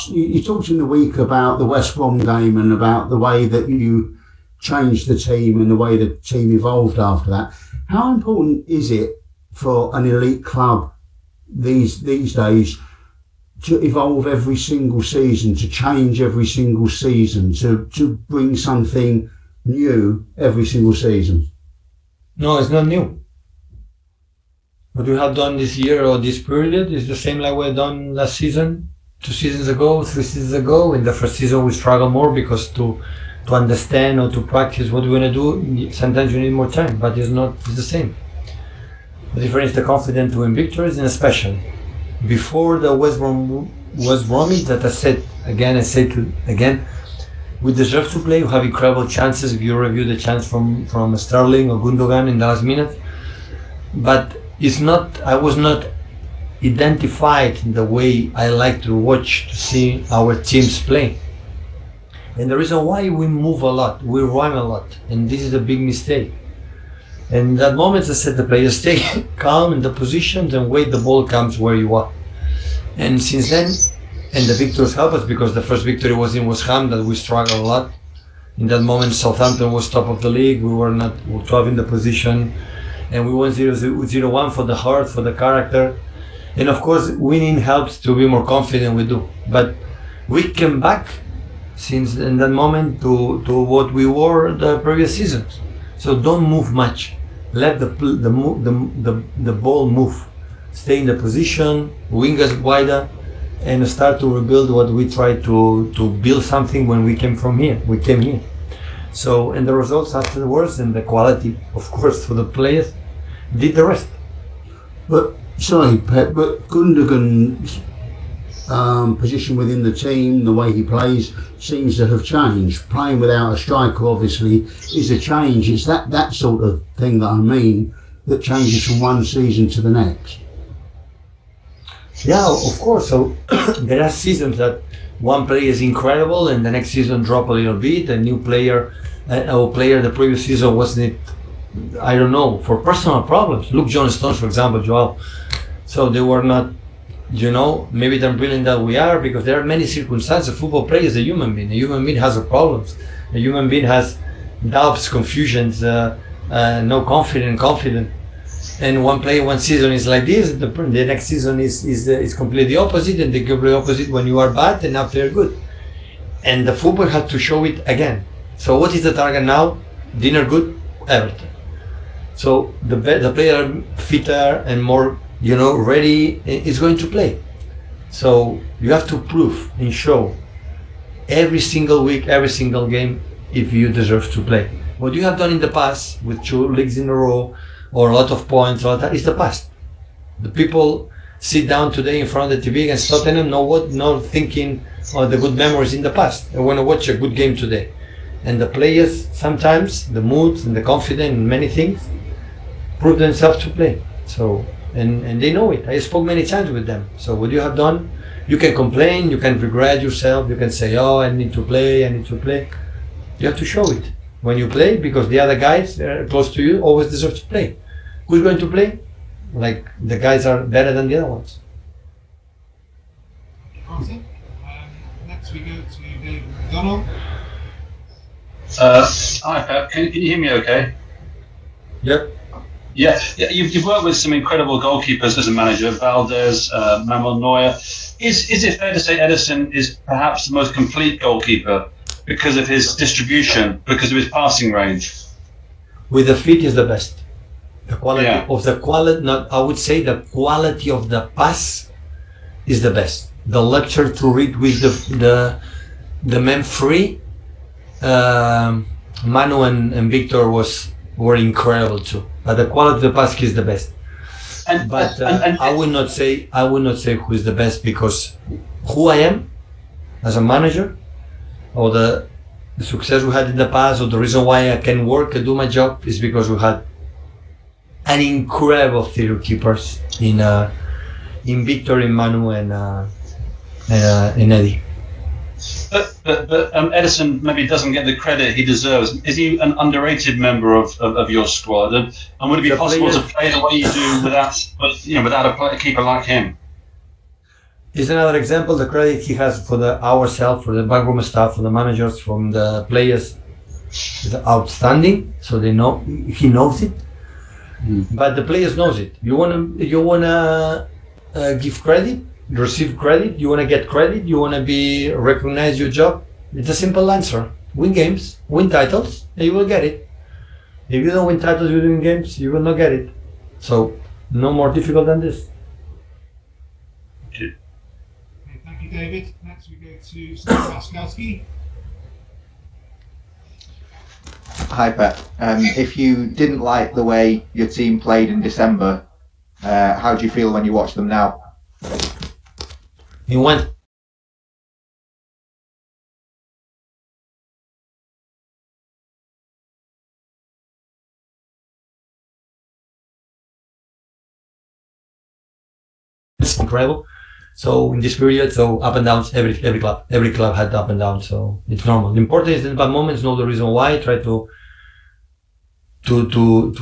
you talked in the week about the West Brom game and about the way that you changed the team and the way the team evolved after that. How important is it for an elite club these days to evolve every single season, to change every single season, to bring something new every single season? No, it's not new. What we have done this year or this period is the same like we had done last season, 2 seasons ago, 3 seasons ago. In the first season we struggled more because to understand or to practice what we're going to do, sometimes you need more time, but it's the same. The difference is the confidence to win victories, and especially before the West Bromwich that I said again, we deserve to play. We have incredible chances. If you review the chance from Sterling or Gundogan in the last minute, but I was not identified in the way I like to watch, to see our teams play. And the reason why we move a lot, we run a lot, and this is a big mistake. And that moment I said the players stay calm in the positions and wait the ball comes where you are. And since then, and the victories help us because the first victory was in West Ham that we struggled a lot. In that moment Southampton was top of the league, we were not 12 in the position, and we won 0-1 for the heart, for the character. And of course winning helps to be more confident we do. But we came back since in that moment to what we were the previous seasons. So don't move much. Let the ball move. Stay in the position, wing us wider, and start to rebuild what we tried to build something when we came from here. We came here. So, and the results afterwards and the quality, of course, for the players, did the rest. But, sorry, Pep, but Gundogan's position within the team, the way he plays, seems to have changed. Playing without a striker, obviously, is a change. It's that sort of thing that I mean, that changes from one season to the next. Yeah, of course. So there are seasons that one player is incredible and the next season drop a little bit. A new player, the previous season wasn't, I don't know, for personal problems. Look, John Stones, for example, Joao. So they were not, maybe they're brilliant that we are, because there are many circumstances. A football player is a human being. A human being has problems. A human being has doubts, confusions, no confident. And one player, one season is like this, the next season is completely opposite, and the completely opposite when you are bad and after you're good. And the football had to show it again. So what is the target now? Dinner good, Everton. So the player fitter and more, ready is going to play. So you have to prove and show every single week, every single game, if you deserve to play. What you have done in the past with 2 leagues in a row, or a lot of points, all that is the past. The people sit down today in front of the TV against Tottenham, not thinking of the good memories in the past. They want to watch a good game today. And the players, sometimes, the moods and the confidence in many things, prove themselves to play. So, and they know it. I spoke many times with them. So what you have done, you can complain, you can regret yourself, you can say, oh, I need to play. You have to show it when you play, because the other guys close to you always deserve to play. Who's going to play? Like, the guys are better than the other ones. Next we go to David McDonald. Hi Pep, can you hear me okay? Yep. Yeah, you've worked with some incredible goalkeepers as a manager, Valdez, Manuel Neuer. Is it fair to say Ederson is perhaps the most complete goalkeeper because of his distribution, because of his passing range? With the feet is the best. The quality of the quality, I would say the quality of the pass is the best. The lecture to read with the men free, Manu and Victor were incredible too. But the quality of the pass is the best. But I would not say who is the best, because who I am as a manager, or the success we had in the past, or the reason why I can work and do my job, is because we had an incredible theater keepers in Victor, in Manu, and Eddie. But Ederson maybe doesn't get the credit he deserves. Is he an underrated member of your squad? And would it be possible to play the way you do without a keeper like him? is another example. The credit he has for ourselves, for the backroom staff, for the managers, from the players is outstanding. So they know, he knows it, but the players knows it. You wanna give credit, receive credit. You wanna get credit. You wanna be recognize your job. It's a simple answer: win games, win titles, and you will get it. If you don't win titles, you win games, you will not get it. So no more difficult than this. Okay, thank you, David. Next we go to Steve Paskowski. Hi, Pep. If you didn't like the way your team played in December, how do you feel when you watch them now? In one. It's incredible. So in this period, so up and downs, every club had up and downs. So it's normal. The important is in bad moments know the reason why. Try to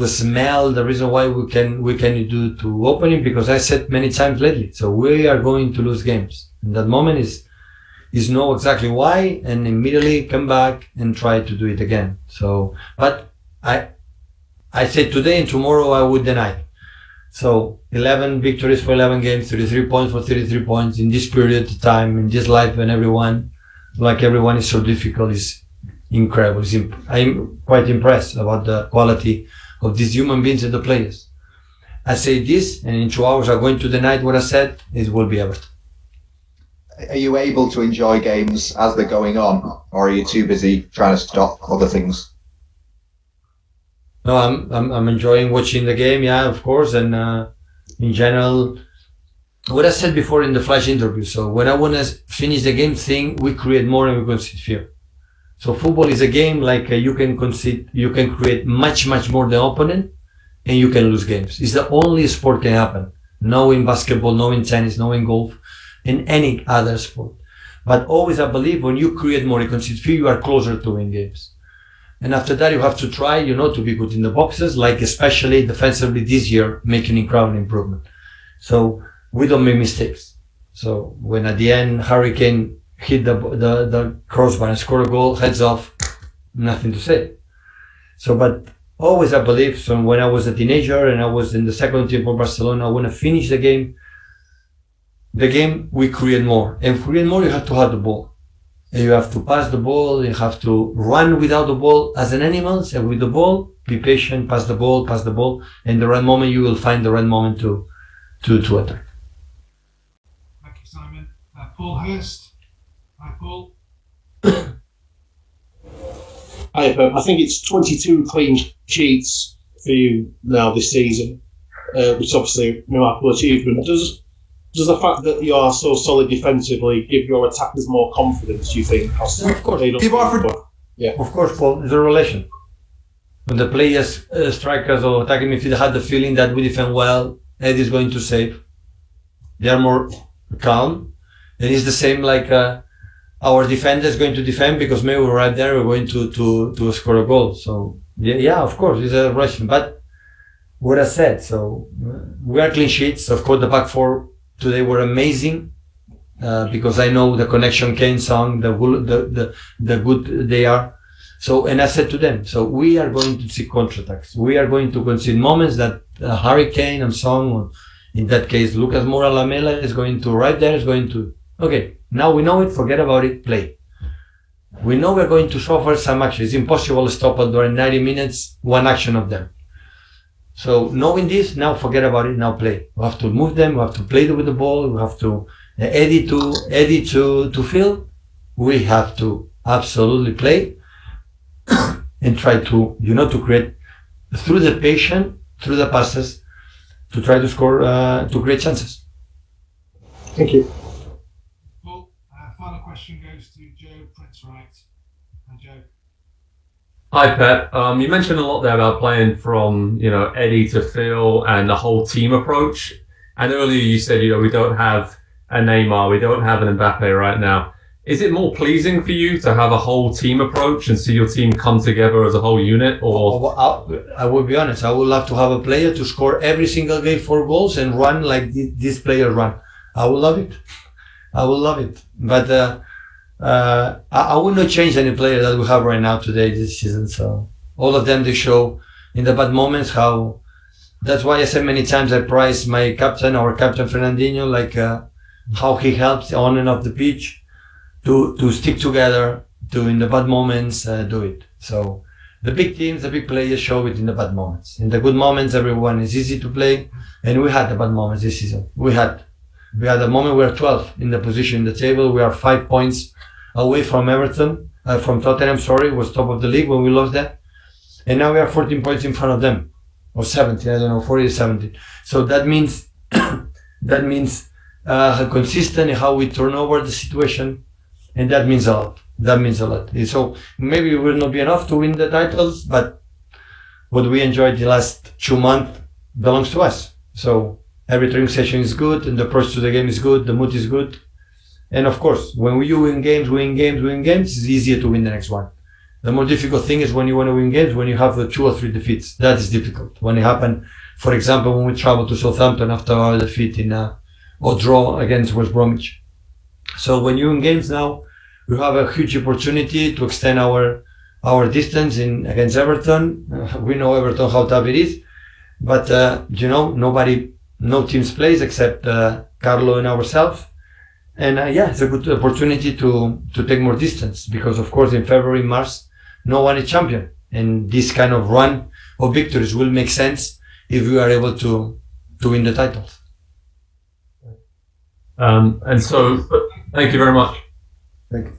smell the reason why we can do to open it, because I said many times lately. So we are going to lose games. And that moment is know exactly why, and immediately come back and try to do it again. So, but I said today and tomorrow I would deny. So 11 victories for 11 games, 33 points for 33 points in this period of time, in this life, when everyone is so difficult, is incredible. I'm quite impressed about the quality of these human beings and the players. I say this, and in 2 hours I'm going to deny what I said. It will be Everton. Are you able to enjoy games as they're going on, or are you too busy trying to stop other things? No, I'm enjoying watching the game, yeah, of course, and in general, what I said before in the flash interview. So when I want to finish the game, we create more and we concede fewer. So football is a game like you can create much more than opponent, and you can lose games. It's the only sport can happen. No in basketball, no in tennis, no in golf, in any other sport. But always I believe when you create more and concede fewer, you are closer to win games. And after that, you have to try, to be good in the boxes, like especially defensively this year, making incredible improvement. So we don't make mistakes. So when at the end, Harry Kane hit the crossbar and scored a goal, heads off, nothing to say. So, but always I believe, so when I was a teenager and I was in the second team for Barcelona, I want to finish the game, we create more. And create more, you have to have the ball. And you have to pass the ball, you have to run without the ball as an animal, and with the ball, be patient, pass the ball, and the right moment, you will find the right moment to attack. Thank you, Simon. Paul Hurst. Hi, Paul. Hi, Pep. I think it's 22 clean sheets for you now this season, which is obviously a remarkable achievement. Does the fact that you are so solid defensively give your attackers more confidence, you think? Of course. Yeah. Of course, Paul. It's a relation. When the players, strikers or attacking midfield had the feeling that we defend well, Ed is going to save, they are more calm. And it's the same like our defender is going to defend because maybe we're right there, we're going to score a goal. So, yeah, of course, it's a relation. But what I said, so we are clean sheets. Of course, the back four today were amazing because I know the connection Kane song, the good they are. So, and I said to them, so we are going to see counterattacks. We are going to concede moments that Harry Kane and Song, or in that case, Lucas Moura Lamela is going to right there, is going to, okay, now we know it, forget about it, play. We know we're going to suffer some action. It's impossible to stop it during 90 minutes, one action of them. So knowing this, now forget about it, now play. We have to move them, we have to play with the ball, we have to Eddie to fill. We have to absolutely play and try to, to create through the patience, through the passes, to try to score, to create chances. Thank you. Paul, final question goes to Joe Prince-Wright. Joe. Hi, Pep. You mentioned a lot there about playing from, Eddie to Phil and the whole team approach. And earlier you said, we don't have a Neymar, we don't have an Mbappe right now. Is it more pleasing for you to have a whole team approach and see your team come together as a whole unit? Or I will be honest, I would love to have a player to score every single game 4 goals and run like this player run. I would love it. I will love it. But I will not change any player that we have right now today this season. So all of them, they show in the bad moments how. That's why I said many times I prize my captain, our captain Fernandinho, like how he helps on and off the pitch to stick together, to in the bad moments do it. So the big teams, the big players show it in the bad moments. In the good moments, everyone is easy to play, and we had the bad moments this season. We had a moment we are 12 in the position in the table. We are 5 points away from Everton, from Tottenham. Sorry, was top of the league when we lost that, and now we are 14 points in front of them. Or 17, I don't know, 40 or 17. So that means consistent in how we turn over the situation, and that means a lot. That means a lot. So maybe it will not be enough to win the titles, but what we enjoyed the last 2 months belongs to us. So every training session is good, and the approach to the game is good, the mood is good, and of course, when we win games, it's easier to win the next one. The more difficult thing is when you want to win games, when you have the 2 or 3 defeats. That is difficult. When it happened, for example, when we traveled to Southampton after our defeat or draw against West Bromwich. So when you win games now, we have a huge opportunity to extend our distance against Everton. We know Everton how tough it is, but no teams plays except Carlo and ourselves. And it's a good opportunity to take more distance, because of course in February, March, no one is champion, and this kind of run of victories will make sense if we are able to win the titles. And so, thank you very much. Thank you.